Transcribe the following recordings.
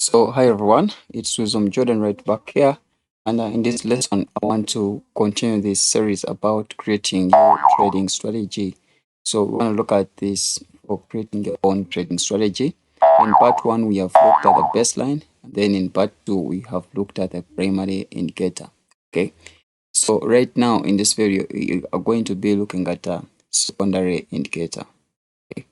So, hi everyone, it's Wisdom Jordan right back here. And in this lesson, I want to continue this series about creating your trading strategy. So, we want to look at this for creating your own trading strategy. In part one, we have looked at the baseline, and then in part two, we have looked at the primary indicator. Okay, so right now in this video, you are going to be looking at a secondary indicator. Okay.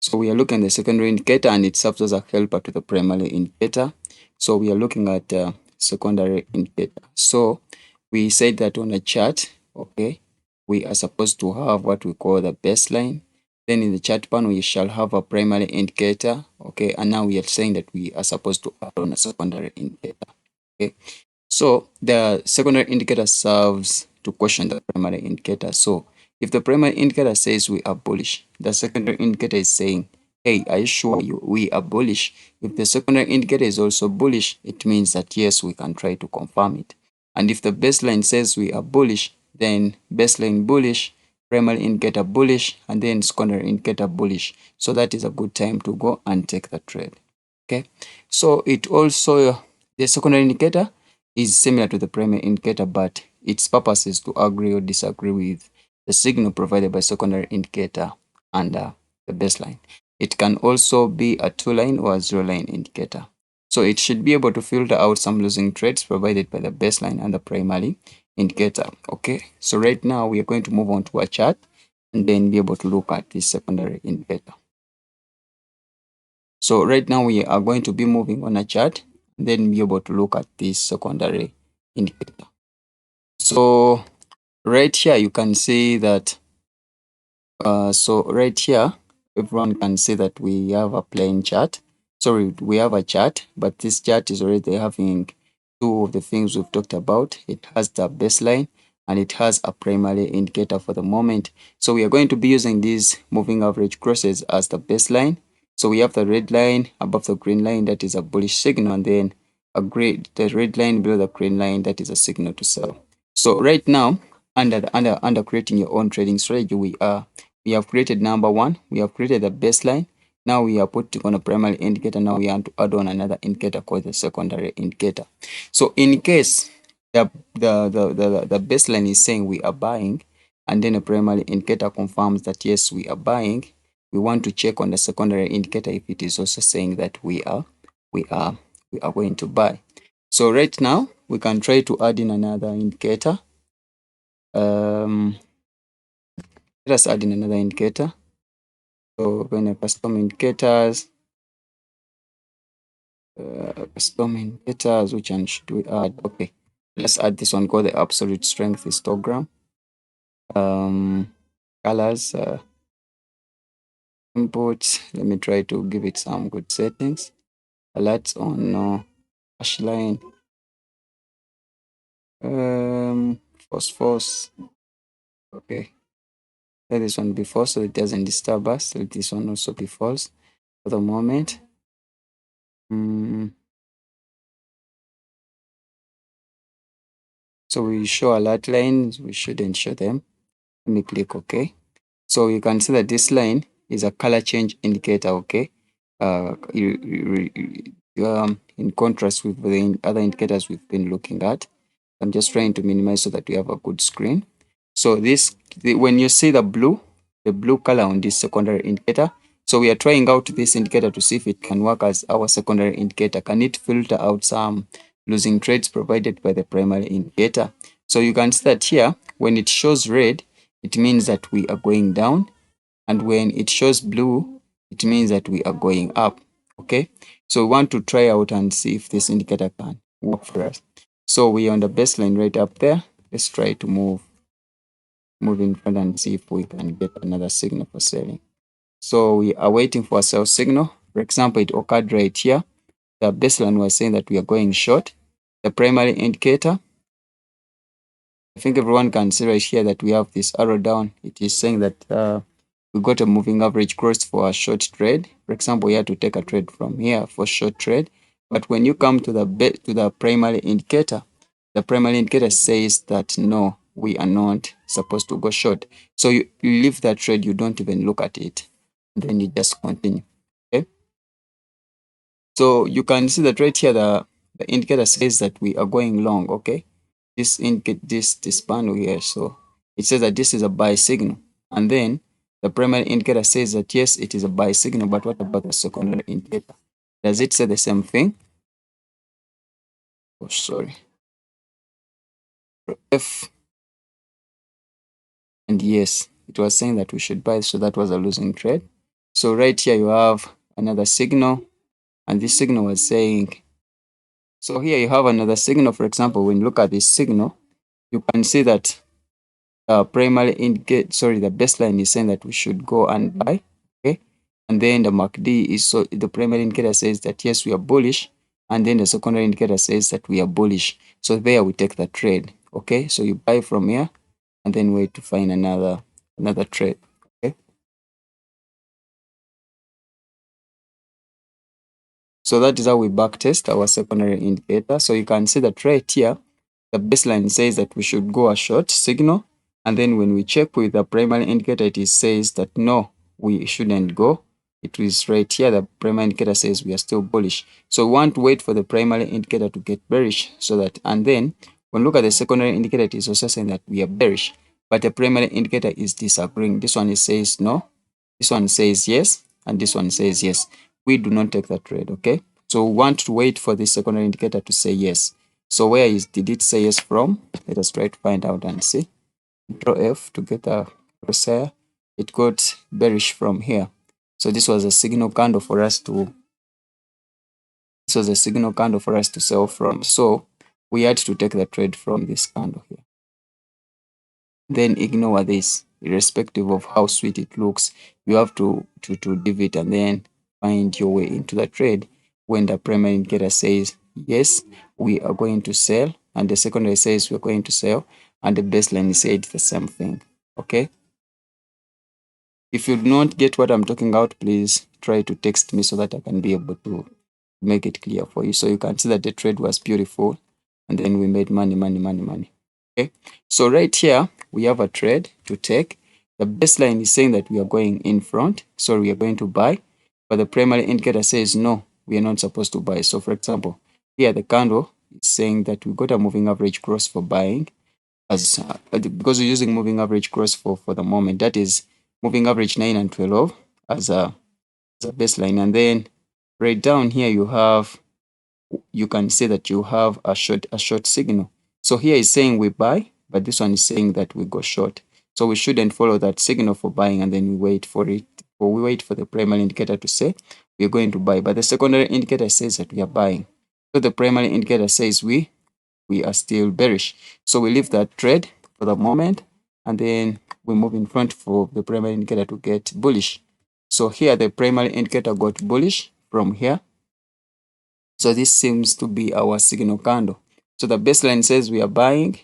So we are looking at the secondary indicator and it serves as a helper to the primary indicator. So we are looking at the secondary indicator. So we said that on a chart, okay, we are supposed to have what we call the baseline. Then in the chart panel, we shall have a primary indicator, okay, and now we are saying that we are supposed to add on a secondary indicator, okay. So the secondary indicator serves to question the primary indicator. So if the primary indicator says we are bullish, the secondary indicator is saying, hey, are you sure we are bullish? If the secondary indicator is also bullish, it means that yes, we can try to confirm it. And if the baseline says we are bullish, then baseline bullish, primary indicator bullish, and then secondary indicator bullish. So that is a good time to go and take the trade. Okay. So it also, the secondary indicator is similar to the primary indicator, but its purpose is to agree or disagree with the signal provided by secondary indicator and the baseline. It can also be a 2-line or a 0-line indicator. So it should be able to filter out some losing trades provided by the baseline and the primary indicator. Okay, so right now we are going to move on to a chart and then be able to look at this secondary indicator. So right now we are going to be moving on a chart and then be able to look at this secondary indicator. So right here you can see that so right here everyone can see that we have a plain chart. Sorry, we have a chart, but this chart is already having two of the things we've talked about. It has the baseline and it has a primary indicator for the moment. So we are going to be using these moving average crosses as the baseline. So we have the red line above the green line, that is a bullish signal, and then the red line below the green line, that is a signal to sell. So right now, under creating your own trading strategy, we have created number one, we have created the baseline. Now we are putting on a primary indicator. Now we want to add on another indicator called the secondary indicator. So in case the baseline is saying we are buying, and then a primary indicator confirms that yes, we are buying, we want to check on the secondary indicator if it is also saying that we are going to buy. So right now we can try to add in another indicator. Let us add in another indicator. So when a custom indicators, which one should we add? Okay, let's add this one called the absolute strength histogram. Colors, inputs. Let me try to give it some good settings. Alerts on hash line. False. Okay. Let this one be false so it doesn't disturb us. Let this one also be false for the moment. So we show alert lines, we shouldn't show them. Let me click OK. So you can see that this line is a color change indicator, okay? In contrast with the other indicators we've been looking at. I'm just trying to minimize so that we have a good screen. So when you see the blue color on this secondary indicator, so we are trying out this indicator to see if it can work as our secondary indicator. Can it filter out some losing trades provided by the primary indicator? So you can see that here, when it shows red, it means that we are going down. And when it shows blue, it means that we are going up. Okay, so we want to try out and see if this indicator can work for us. So we are on the baseline right up there. Let's try to move in front and see if we can get another signal for selling. So we are waiting for a sell signal. For example, it occurred right here. The baseline was saying that we are going short. The primary indicator, I think everyone can see right here that we have this arrow down. It is saying that we got a moving average cross for a short trade. For example, we had to take a trade from here for short trade. But when you come to the primary indicator, the primary indicator says that no, we are not supposed to go short. So you leave that trade, you don't even look at it. And then you just continue. So you can see that right here, the indicator says that we are going long. Okay, this indicate this panel here. So it says that this is a buy signal, and then the primary indicator says that yes, it is a buy signal. But what about the secondary indicator? Does it say the same thing? Oh, sorry. F, and yes, it was saying that we should buy, so that was a losing trade. So right here you have another signal, and this signal was saying, so here you have another signal. For example, when you look at this signal, you can see that primary indicate, sorry, the baseline is saying that we should go and buy. Okay, and then the MACD is, so the primary indicator says that yes, we are bullish, and then the secondary indicator says that we are bullish. So there we take the trade. Okay, so you buy from here and then wait to find another trade. Okay, so that is how we backtest our secondary indicator. So you can see that right here, the baseline says that we should go a short signal, and then when we check with the primary indicator, it says that no, we shouldn't go. It is right here, the primary indicator says we are still bullish. So we want to wait for the primary indicator to get bearish, so that, and then when we look at the secondary indicator, it is also saying that we are bearish, but the primary indicator is disagreeing. This one, it says no, this one says yes, and this one says yes. We do not take that trade. Okay, so we want to wait for the secondary indicator to say yes. So where did it say yes from? Let us try to find out and see. Control F to get a crosshair. It got bearish from here. So this was a signal candle for us to sell from. So we had to take the trade from this candle here. Then ignore this, irrespective of how sweet it looks. You have to leave it and then find your way into the trade when the primary indicator says yes, we are going to sell, and the secondary says we're going to sell, and the baseline said the same thing. Okay, if you do not get what I'm talking about, please try to text me so that I can be able to make it clear for you. So you can see that the trade was beautiful, and then we made money, money, money, money. Okay, so right here we have a trade to take. The baseline is saying that we are going in front, so we are going to buy, but the primary indicator says no, we are not supposed to buy. So for example, here the candle is saying that we got a moving average cross for buying, as because we're using moving average cross for the moment. That is moving average 9 and 12 as a baseline, and then right down here you can see that you have a short signal. So here is saying we buy, but this one is saying that we go short. So we shouldn't follow that signal for buying and then we wait for it, or we wait for the primary indicator to say we're going to buy, but the secondary indicator says that we are buying. So the primary indicator says we are still bearish. So we leave that trade for the moment, and then we move in front for the primary indicator to get bullish. So here the primary indicator got bullish from here. So this seems to be our signal candle. So the baseline says we are buying,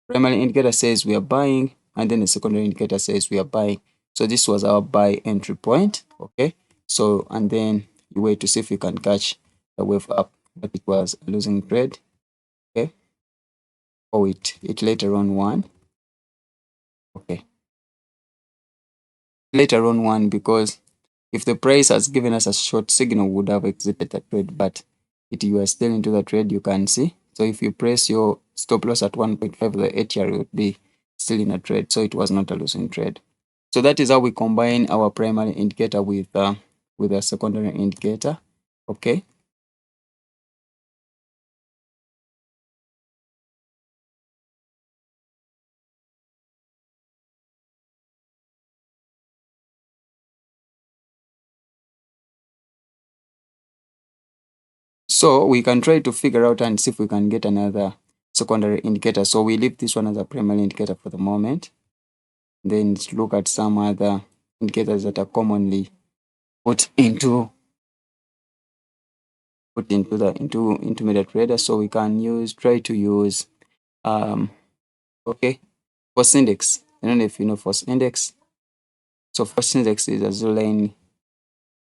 primary indicator says we are buying, and then the secondary indicator says we are buying. So this was our buy entry point. Okay, so and then you wait to see if you can catch the wave up, but it was a losing trade. Okay, oh, it later on won. Okay, later on won because if the price has given us a short signal, we would have exited the trade, but you are still into the trade, you can see. So if you press your stop loss at 1.5, the ATR would be still in a trade. So it was not a losing trade. So that is how we combine our primary indicator with a secondary indicator. Okay. So we can try to figure out and see if we can get another secondary indicator. So we leave this one as a primary indicator for the moment. Then let's look at some other indicators that are commonly put into the intermediate trader. So we can try to use okay, force index. I don't know if you know force index. So force index is a zero line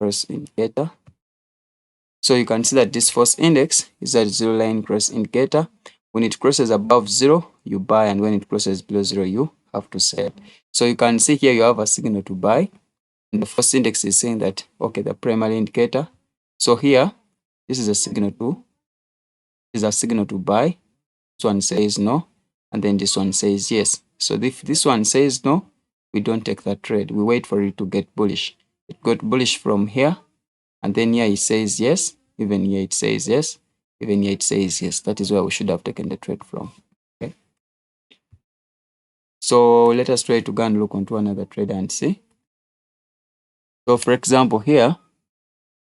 cross indicator. So you can see that this force index is a zero line cross indicator. When it crosses above zero, you buy, and when it crosses below zero, you have to sell. So you can see here you have a signal to buy, and the force index is saying that okay, the primary indicator. So here this is a signal to buy. This one says no, and then this one says yes. So if this one says no, we don't take that trade. We wait for it to get bullish. It got bullish from here, and then here it says yes. Even here it says yes. Even here it says yes. That is where we should have taken the trade from. Okay. So let us try to go and look onto another trade and see. So for example, here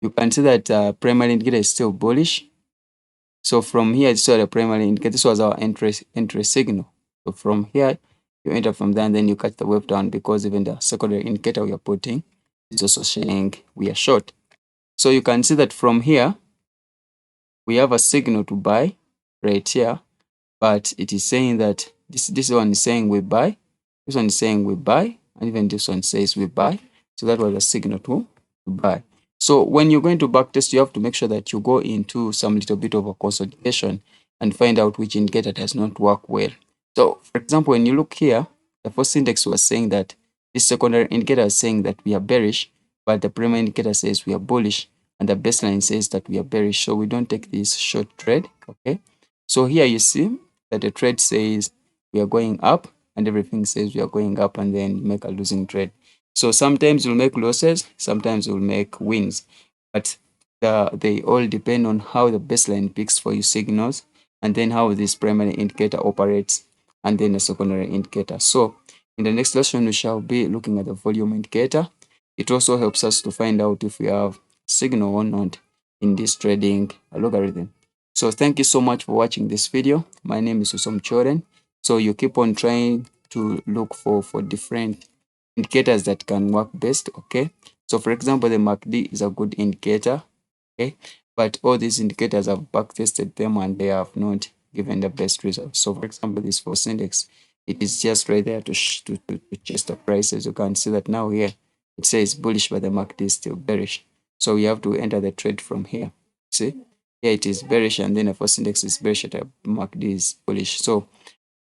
you can see that primary indicator is still bullish. So from here, it's the primary indicator. This was our entry signal. So from here, you enter from there, and then you catch the wave down, because even the secondary indicator we are putting is also saying we are short. So you can see that from here, we have a signal to buy right here, but it is saying that this one is saying we buy, this one is saying we buy, and even this one says we buy. So that was a signal to buy. So when you're going to backtest, you have to make sure that you go into some little bit of a consolidation and find out which indicator does not work well. So for example, when you look here, the first index was saying that this secondary indicator is saying that we are bearish, but the primary indicator says we are bullish, and the baseline says that we are bearish. So we don't take this short trade. Okay. So here you see that the trade says we are going up, and everything says we are going up, and then you make a losing trade. So sometimes you'll make losses, sometimes you'll make wins, but they all depend on how the baseline picks for you signals, and then how this primary indicator operates, and then the secondary indicator. So in the next lesson, we shall be looking at the volume indicator. It also helps us to find out if we have signal or not in this trading algorithm. So thank you so much for watching this video. My name is Usom Choren. So you keep on trying to look for different indicators that can work best. Okay. So for example, the MACD is a good indicator. Okay. But all these indicators have backtested them and they have not given the best results. So for example, this force index, it is just right there to chase the prices. You can see that now here it says bullish, but the MACD is still bearish. So we have to enter the trade from here. See? Here it is bearish, and then the first index is bearish, MACD is bullish. So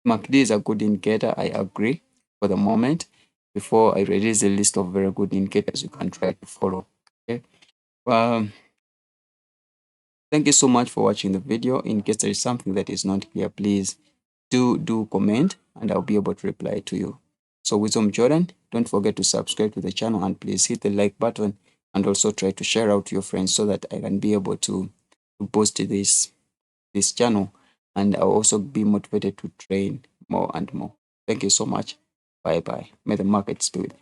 MACD is a good indicator, I agree, for the moment. Before I release a list of very good indicators you can try to follow. Okay. Thank you so much for watching the video. In case there is something that is not clear, please do comment and I'll be able to reply to you. So Wisdom Jordan, don't forget to subscribe to the channel and please hit the like button, and also try to share out to your friends so that I can be able to post this channel, and I'll also be motivated to train more and more. Thank you so much. Bye bye. May the markets be with you.